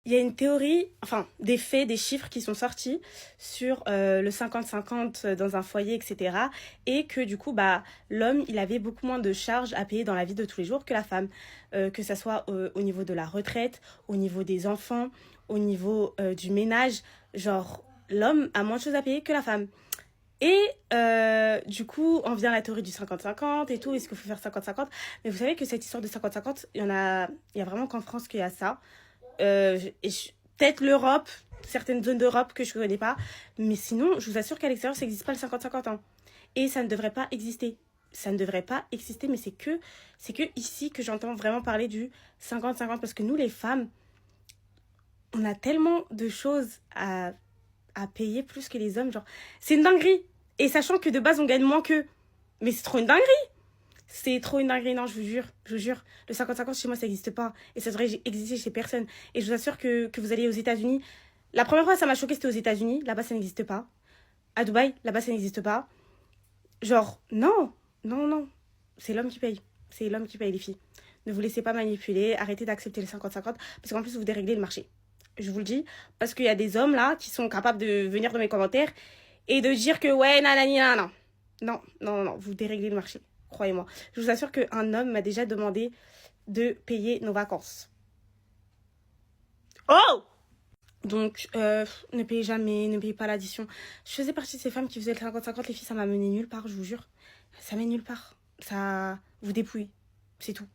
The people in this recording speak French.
il y a une théorie, enfin des faits, des chiffres qui sont sortis sur le 50-50 dans un foyer, etc. Et que du coup, bah, l'homme, il avait beaucoup moins de charges à payer dans la vie de tous les jours que la femme. Que ça soit au niveau de la retraite, au niveau des enfants, au niveau du ménage. Genre, l'homme a moins de choses à payer que la femme. Et du coup, on vient à la théorie du 50-50 et tout, est-ce qu'il faut faire 50-50? Mais vous savez que cette histoire de 50-50, il y a vraiment qu'en France qu'il y a ça. Peut-être l'Europe, certaines zones d'Europe que je ne connais pas, mais sinon, je vous assure qu'à l'extérieur, ça n'existe pas le 50-50 ans. Et ça ne devrait pas exister. Ça ne devrait pas exister, mais c'est que ici que j'entends vraiment parler du 50-50, parce que nous, les femmes, on a tellement de choses à payer plus que les hommes, genre, c'est une dinguerie. Et sachant que de base, on gagne moins qu'eux. Mais c'est trop une dinguerie. C'est trop une dinguerie, non, je vous jure. Le 50-50 chez moi, ça n'existe pas. Et ça devrait exister chez personne. Et je vous assure que vous allez aux États-Unis. La première fois, ça m'a choqué, c'était aux États-Unis. Là-bas, ça n'existe pas. À Dubaï, là-bas, ça n'existe pas. Genre, non, non, non. C'est l'homme qui paye. C'est l'homme qui paye, les filles. Ne vous laissez pas manipuler. Arrêtez d'accepter le 50-50. Parce qu'en plus, vous déréglez le marché. Je vous le dis. Parce qu'il y a des hommes, là, qui sont capables de venir dans mes commentaires et de dire que, ouais, nanani, nanana. Non, non, non, non. Vous déréglez le marché. Croyez-moi. Je vous assure qu'un homme m'a déjà demandé de payer nos vacances. Oh! Donc, ne payez jamais, ne payez pas l'addition. Je faisais partie de ces femmes qui faisaient le 50-50. Les filles, ça m'a mené nulle part, je vous jure. Ça mène nulle part. Ça vous dépouille. C'est tout.